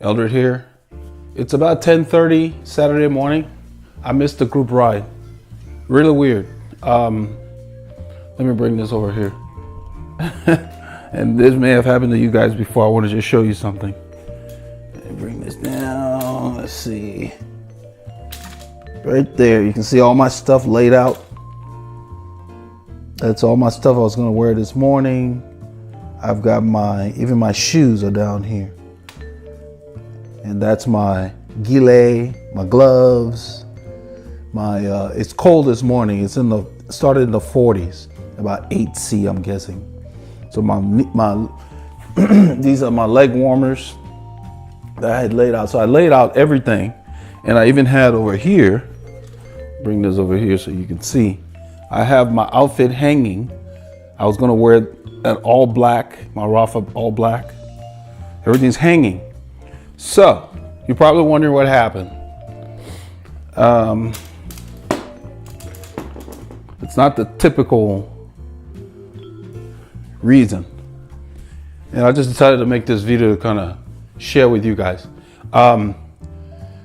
Eldred here. It's about 10:30 Saturday morning. I missed the group ride. Really weird. Let me bring this over here. And this may have happened to you guys before. I want to just show you something. Let me bring this down. Let's see. Right there, you can see all my stuff laid out. That's all my stuff I was going to wear this morning. I've got even my shoes are down here. And that's my gilet, my gloves, it's cold this morning. It started in the 40s, about 8C, I'm guessing. So these are my leg warmers that I had laid out. So I laid out everything, and I even had over here, bring this over here so you can see. I have my outfit hanging. I was gonna wear that all black, my Rafa all black. Everything's hanging. So, you're probably wondering what happened. It's not the typical reason. And I just decided to make this video to kind of share with you guys.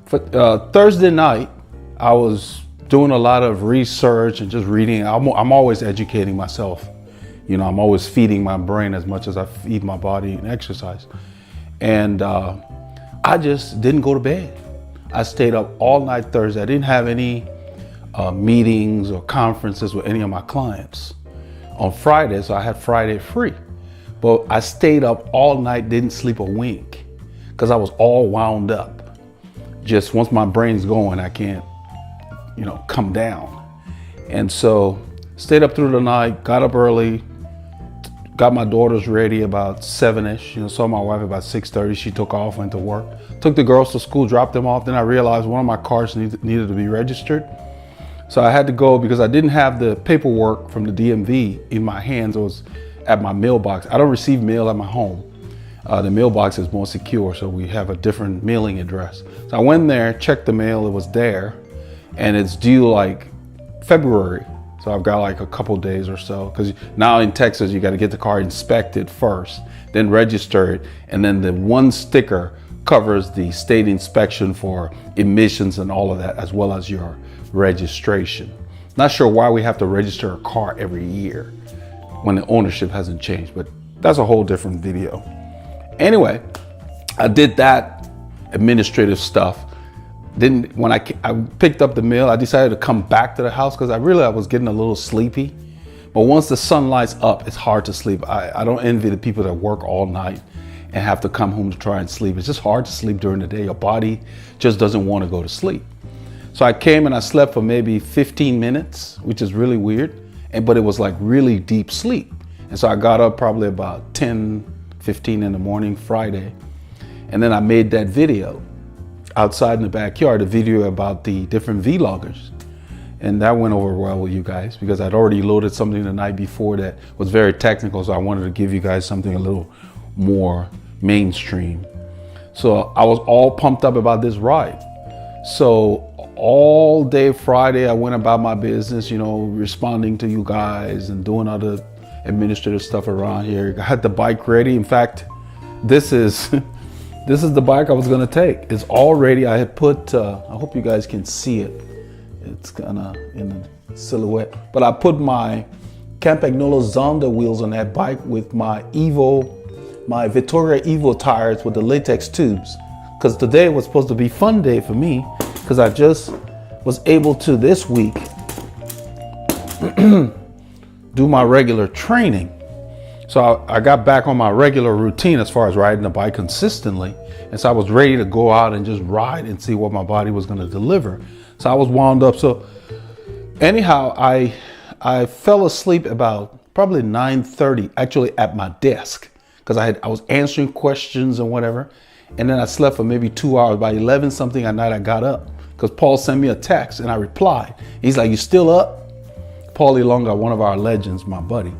Thursday night, I was doing a lot of research and just reading. I'm always educating myself. You know, I'm always feeding my brain as much as I feed my body and exercise. And I just didn't go to bed. I stayed up all night Thursday. I didn't have any meetings or conferences with any of my clients on Friday, so I had Friday free. But I stayed up all night, didn't sleep a wink, because I was all wound up. Just once my brain's going, I can't, come down. And so stayed up through the night, got up early, got my daughters ready about 7-ish, saw my wife about 6:30. She took off, went to work, took the girls to school, dropped them off. Then I realized one of my cars needed to be registered. So I had to go because I didn't have the paperwork from the DMV in my hands. It was at my mailbox. I don't receive mail at my home. The mailbox is more secure, so we have a different mailing address. So I went there, checked the mail, it was there, and it's due like February. So I've got like a couple days or so, because now in Texas, you got to get the car inspected first, then register it, and then the one sticker covers the state inspection for emissions and all of that, as well as your registration. Not sure why we have to register a car every year when the ownership hasn't changed, but that's a whole different video. Anyway, I did that administrative stuff. When I picked up the mail, I decided to come back to the house because I was getting a little sleepy. But once the sun lights up, it's hard to sleep. I don't envy the people that work all night and have to come home to try and sleep. It's just hard to sleep during the day. Your body just doesn't want to go to sleep. So I came and I slept for maybe 15 minutes, which is really weird. But it was like really deep sleep. And so I got up probably about 10:15 in the morning Friday. And then I made that video outside in the backyard, a video about the different vloggers. And that went over well with you guys because I'd already loaded something the night before that was very technical. So I wanted to give you guys something a little more mainstream. So I was all pumped up about this ride. So all day Friday, I went about my business, responding to you guys and doing other administrative stuff around here. I had the bike ready. In fact, this is the bike I was gonna take. It's all ready. I had put, I hope you guys can see it. It's kind of in the silhouette. But I put my Campagnolo Zonda wheels on that bike with my Vittoria Evo tires with the latex tubes. Because today was supposed to be fun day for me, because I just was able to this week do my regular training. So I got back on my regular routine as far as riding the bike consistently. And so I was ready to go out and just ride and see what my body was going to deliver. So I was wound up. So anyhow, I fell asleep about probably 9:30, actually at my desk, because I was answering questions and whatever. And then I slept for maybe 2 hours. By 11 something at night, I got up because Paul sent me a text and I replied. He's like, "You still up?" Paulie Longa, one of our legends, my buddy.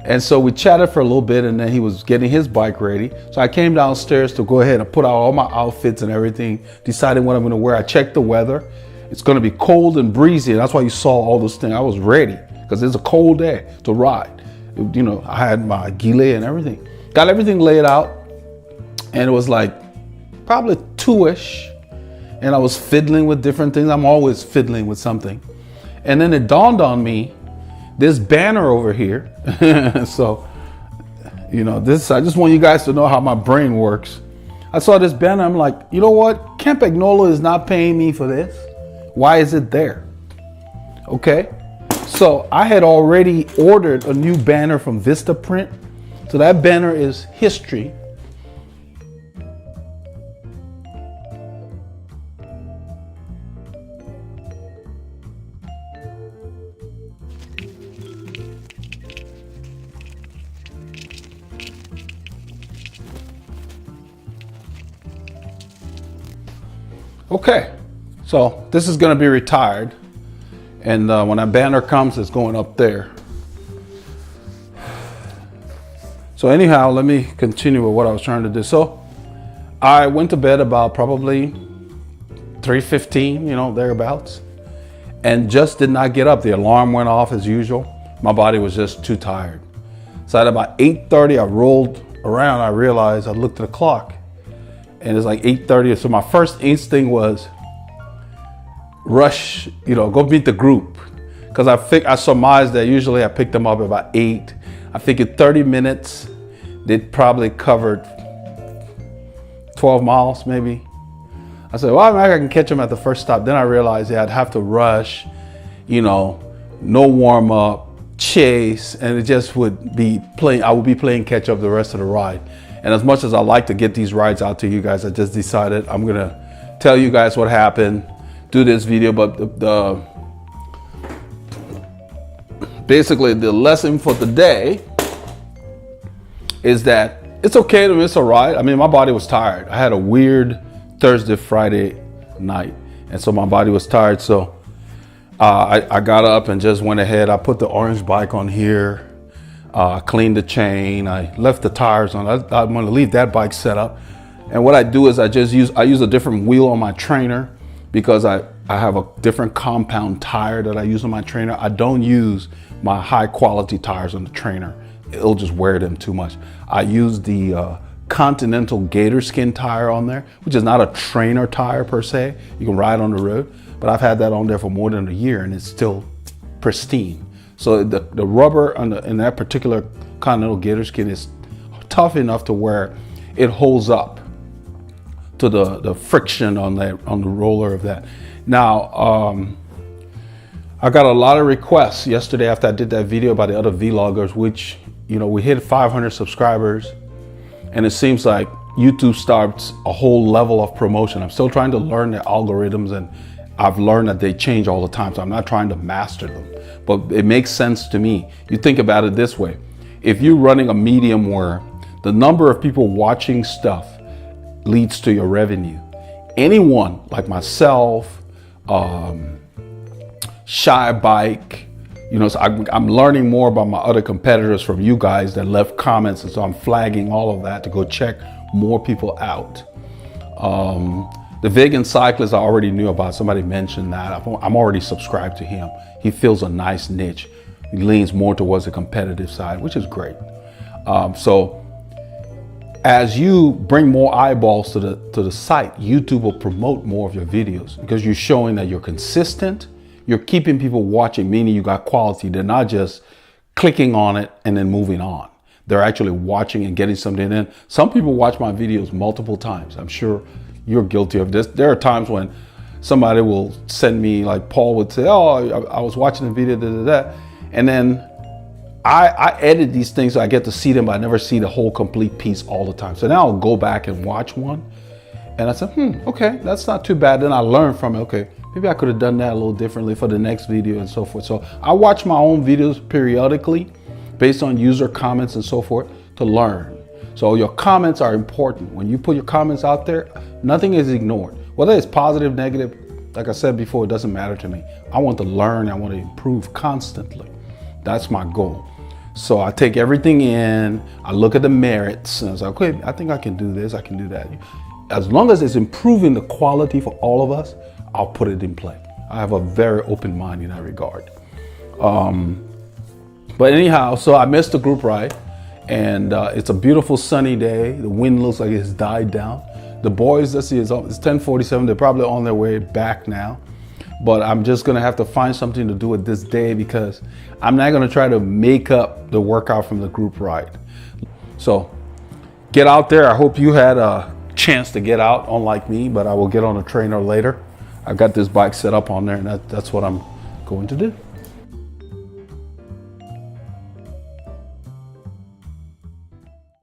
And so we chatted for a little bit, and then he was getting his bike ready. So I came downstairs to go ahead and put out all my outfits and everything, deciding what I'm gonna wear. I checked the weather. It's gonna be cold and breezy, and that's why you saw all those things. I was ready because it's a cold day to ride. I had my gilet and everything. Got everything laid out, and it was like probably 2-ish. And I was fiddling with different things. I'm always fiddling with something. And then it dawned on me, this banner over here. So, you know, this, I just want you guys to know how my brain works. I saw this banner. I'm like, you know what? Camp Agnola is not paying me for this. Why is it there? Okay. So I had already ordered a new banner from Vistaprint. So that banner is history. Okay, so this is going to be retired, and when that banner comes, it's going up there. So anyhow, let me continue with what I was trying to do. So I went to bed about probably 3:15, you know, thereabouts, and just did not get up. The alarm went off as usual. My body was just too tired. So at about 8:30, I rolled around. I realized, I looked at the clock, and it's like 8:30. So my first instinct was rush, you know, go meet the group. Because I surmised that usually I picked them up at about 8. I figured 30 minutes, they'd probably covered 12 miles maybe. I said, well, maybe I can catch them at the first stop. Then I realized, yeah, I'd have to rush, you know, no warm up, chase, and it just would be playing. I would be playing catch up the rest of the ride. And as much as I like to get these rides out to you guys, I just decided I'm gonna tell you guys what happened, do this video. But basically the lesson for today is that it's okay to miss a ride. I mean, my body was tired. I had a weird Thursday, Friday night, and so my body was tired. So I got up and just went ahead. I put the orange bike on here. Cleaned the chain. I left the tires on. I'm going to leave that bike set up. And what I do is I use a different wheel on my trainer, because I have a different compound tire that I use on my trainer. I don't use my high quality tires on the trainer. It'll just wear them too much. I use the Continental Gator Skin tire on there, which is not a trainer tire per se. You can ride on the road, but I've had that on there for more than a year and it's still pristine. So the rubber in that particular Continental Gator Skin is tough enough to where it holds up to the friction on the roller of that. Now, I got a lot of requests yesterday after I did that video about the other vloggers, which, you know, we hit 500 subscribers, and it seems like YouTube starts a whole level of promotion. I'm still trying to learn the algorithms, and I've learned that they change all the time, so I'm not trying to master them. But it makes sense to me. You think about it this way. If you're running a medium where the number of people watching stuff leads to your revenue, anyone like myself, Shy Bike, you know, so I'm learning more about my other competitors from you guys that left comments, and so I'm flagging all of that to go check more people out. The vegan cyclist I already knew about. Somebody mentioned that. I'm already subscribed to him. He fills a nice niche. He leans more towards the competitive side, which is great. So as you bring more eyeballs to the site, YouTube will promote more of your videos, because you're showing that you're consistent. You're keeping people watching, meaning you got quality. They're not just clicking on it and then moving on. They're actually watching and getting something in. Some people watch my videos multiple times. I'm sure you're guilty of this. There are times when somebody will send me, like Paul would say, oh, I was watching the video, and then I edit these things so I get to see them, but I never see the whole complete piece all the time. So now I'll go back and watch one, and I said, okay, that's not too bad. Then I learn from it. Okay, maybe I could have done that a little differently for the next video and so forth. So I watch my own videos periodically based on user comments and so forth to learn. So your comments are important. When you put your comments out there, nothing is ignored. Whether it's positive, negative, like I said before, it doesn't matter to me. I want to learn. I want to improve constantly. That's my goal. So I take everything in. I look at the merits, and I was like, okay, I think I can do this. I can do that. As long as it's improving the quality for all of us, I'll put it in play. I have a very open mind in that regard. But anyhow, so I missed the group ride, and it's a beautiful sunny day. The wind looks like it's died down. The boys, let's see, it's 10:47. They're probably on their way back now. But I'm just gonna have to find something to do with this day because I'm not gonna try to make up the workout from the group ride. So get out there. I hope you had a chance to get out, unlike me, but I will get on a trainer later. I've got this bike set up on there, and that's what I'm going to do.